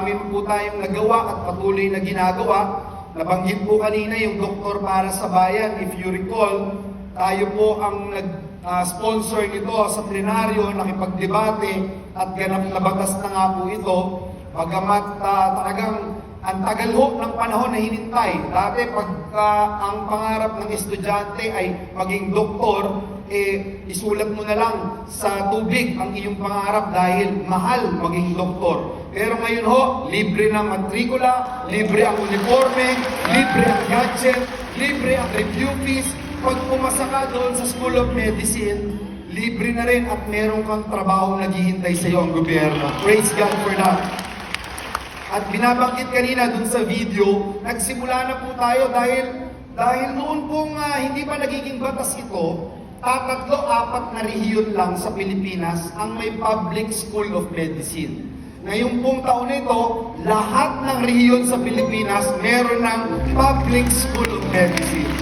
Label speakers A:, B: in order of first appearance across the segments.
A: marami po tayong nagawa at patuloy na ginagawa. Nabanggit po kanina yung Doktor para sa Bayan. If you recall, tayo po ang nag-sponsor nito sa plenaryo, nakipagdebate at ganap na batas na nga po ito. Bagamat talagang ang tagal ho ng panahon na hinintay. Dati pagka ang pangarap ng estudyante ay maging doktor, isulat mo na lang sa tubig ang iyong pangarap dahil mahal maging doktor. Pero ngayon ho, libre ng matrikula, libre ang uniforme, libre ang gadget, libre ang review fees. Pag pumasa ka doon sa School of Medicine, libre na rin at meron kang trabaho naghihintay sa iyo ang gobyerno. Praise God for that. At binabanggit kanina dun sa video, nagsimula na po tayo dahil noon pong hindi pa nagiging batas ito, 3-4 na rehiyon lang sa Pilipinas ang may public school of medicine. Ngayong pong taon na ito, lahat ng rehiyon sa Pilipinas meron ng public school of medicine.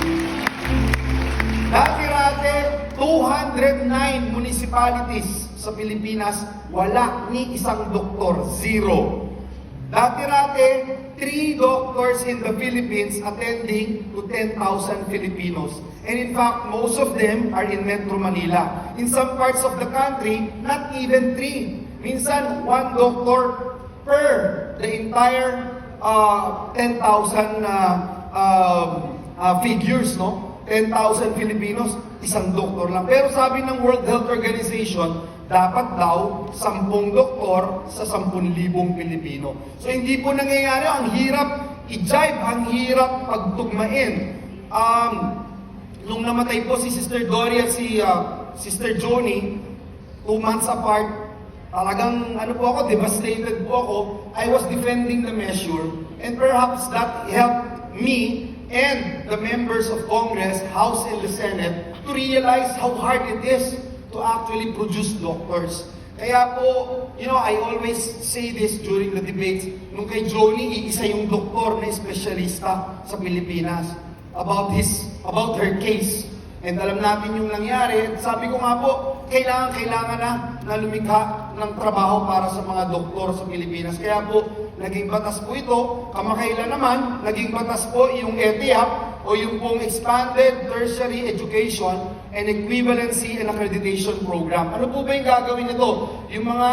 A: Dati-rate, 209 municipalities sa Pilipinas, wala ni isang doktor, 0. Dati-rate, 3 doctors in the Philippines attending to 10,000 Filipinos. And in fact, most of them are in Metro Manila. In some parts of the country, not even 3. Minsan, 1 doctor per the entire 10,000 figures, no? 10,000 Filipinos, isang doktor lang. Pero sabi ng World Health Organization, dapat daw 10 doktor sa 10,000 Pilipino. So hindi po nangyayari, ang hirap i-jive, ang hirap pagtugmain. Nung namatay po si Sister Dory at si Sister Johnny, 2 months apart, talagang devastated po ako. I was defending the measure and perhaps that helped me and the members of Congress, House and the Senate to realize how hard it is to actually produce doctors. Kaya po, I always say this during the debates, nung kay Johnny, iisa yung doktor na espesyalista sa Pilipinas about her case. And alam natin yung nangyari. Sabi ko nga po, kailangan na lumikha ng trabaho para sa mga doktor sa Pilipinas. Kaya po, naging batas po ito. Kamakailan naman, naging batas po yung ETIAP o yung pong Expanded Tertiary Education and Equivalency and Accreditation Program. Ano po ba yung gagawin nito? Yung mga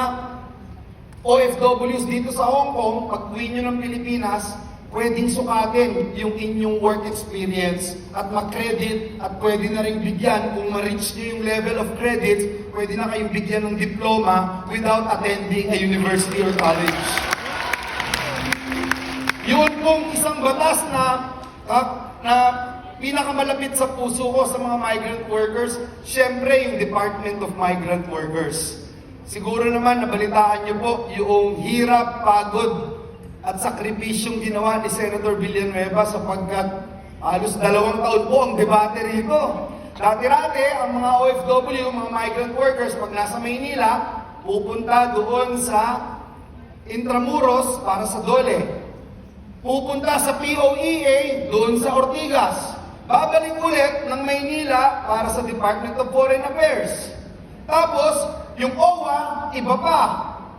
A: OFWs dito sa Hong Kong, pag uwi nyo ng Pilipinas, pwedeng sukatin yung inyong work experience at mag-credit at pwede na rin bigyan, kung ma-reach nyo yung level of credits, pwede na kayong bigyan ng diploma without attending a university or college. Yun pong isang batas na pinakamalapit sa puso ko sa mga migrant workers, syempre yung Department of Migrant Workers. Siguro naman nabalitaan nyo po yung hirap, pagod, at sakripisyong ginawa ni Senator Villanueva sapagkat halos 2 taon po ang debate rito. Dati-rate, ang mga OFW, mga migrant workers, pag nasa Maynila, pupunta doon sa Intramuros para sa Dole. Pupunta sa POEA doon sa Ortigas. Babalik ulit ng Maynila para sa Department of Foreign Affairs. Tapos, yung OWA, iba pa,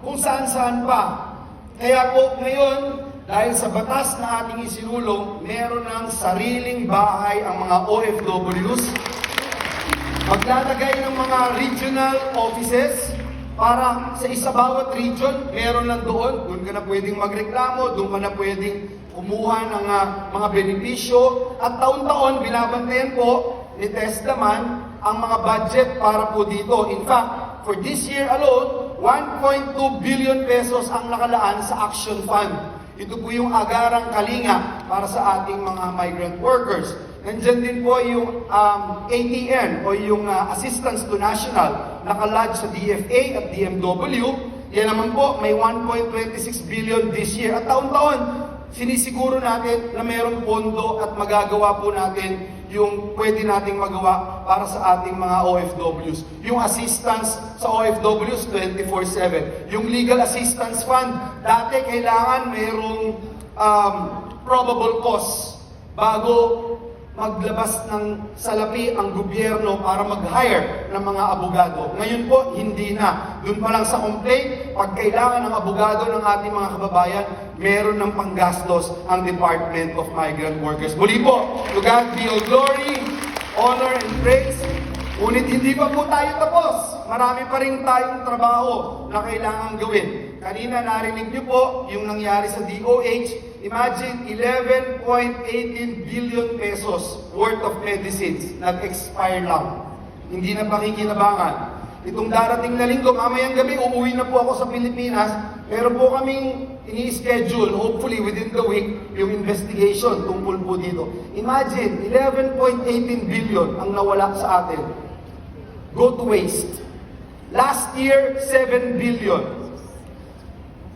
A: kung saan-saan pa. Kaya po ngayon, dahil sa batas na ating isinulong, meron ng sariling bahay ang mga OFWs. Maglalagay ng mga regional offices para sa bawat region, meron lang doon. Doon ka na pwedeng magreklamo, doon ka na pwedeng kumuha ng mga benepisyo. At taon-taon, binabantayan po ni Testaman ang mga budget para po dito. In fact, for this year alone, 1.2 billion pesos ang nakalaan sa Action Fund. Ito po yung agarang kalinga para sa ating mga migrant workers. Nandyan din po yung ATN o yung Assistance to National, nakalodge sa DFA at DMW. Yan naman po, may 1.26 billion this year. At taon-taon, sinisiguro natin na mayroong pondo at magagawa po natin yung pwede nating magawa para sa ating mga OFWs. Yung assistance sa OFWs 24/7. Yung legal assistance fund, dati kailangan mayroong probable cause bago maglabas ng salapi ang gobyerno para mag-hire ng mga abogado. Ngayon po, hindi na. Doon pa lang sa complaint, pag kailangan ng abogado ng ating mga kababayan, meron ng panggastos ang Department of Migrant Workers. Muli po, to God be all glory, honor, and praise. Ngunit hindi pa po tayo tapos. Marami pa rin tayong trabaho na kailangan gawin. Kanina narinig niyo po yung nangyari sa DOH. Imagine 11.18 billion pesos worth of medicines nag-expire lang. Hindi na pakikinabangan. Itong darating na linggo, mamayang gabi, uuwi na po ako sa Pilipinas. Pero po kaming ini-schedule, hopefully within the week, yung investigation tungkol po dito. Imagine, 11.18 billion ang nawala sa atin. Go to waste. Last year, 7 billion.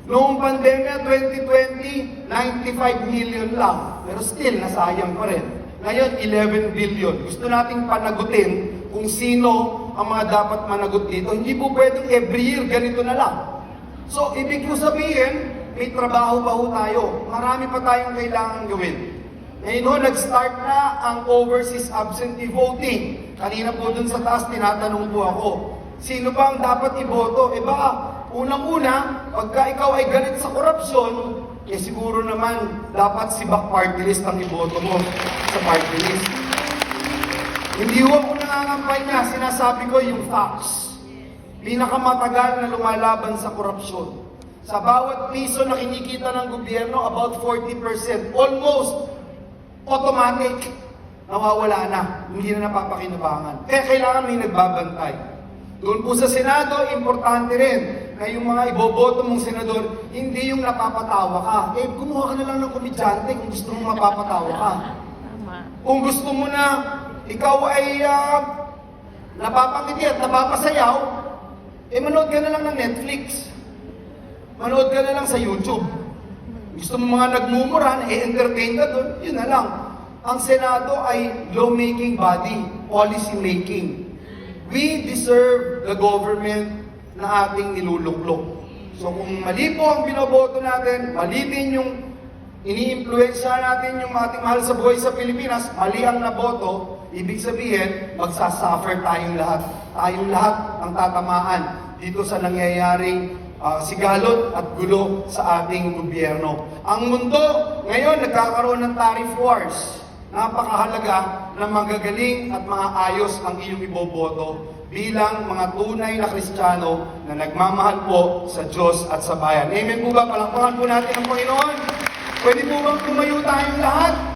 A: Noong pandemya 2020, 95 million lang. Pero still, nasayang pa rin. Ngayon, 11 billion. Gusto nating panagutin kung sino ang mga dapat managot dito. Hindi po pwedeng every year ganito na lang. So, ibig ko sabihin, may trabaho pa ho tayo. Marami pa tayong kailangan gawin. Ngayon ho, nag-start na ang overseas absentee voting. Kanina po dun sa taas, tinatanong po ako, sino ba ang dapat iboto? Eh baka, unang-una, pagka ikaw ay galit sa korupsyon, eh siguro naman, dapat si back party list ang iboto mo sa party list. Hindi ho ako nangangampay na, sinasabi ko yung facts. Pinakamatagal na lumalaban sa korupsyon. Sa bawat piso na kinikita ng gobyerno, about 40%, almost automatic, nawawala na, hindi na napapakinabangan. Kaya kailangan may nagbabantay. Doon po sa Senado, importante rin na yung mga iboboto mong senador, hindi yung napapatawa ka. Eh, kumuha ka na lang ng komedyante kung gusto mong mapapatawa ka. Kung gusto mo na ikaw ay napapangiti at napapasayaw, eh manood ka na lang ng Netflix. Manood ka na lang sa YouTube. Gusto mo mga nagmumuran, eh entertain ka doon, yun na lang. Ang Senado ay law-making body, policy making. We deserve the government na ating niluluklok. So kung mali po ang binoboto natin, mali din yung ini-influensya natin yung ating mahal sa buhay sa Pilipinas, mali ang naboto, ibig sabihin, magsasuffer tayong lahat. Tayong lahat ang tatamaan dito sa nangyayaring sigalot at gulo sa ating gobyerno. Ang mundo ngayon nagkakaroon ng tariff wars. Napakahalaga na magagaling at maayos ang iyong iboboto bilang mga tunay na Kristiyano na nagmamahal po sa Diyos at sa bayan. Amen po ba? Palakpakan po natin ang Panginoon. Pwede po bang tumayo tayong lahat?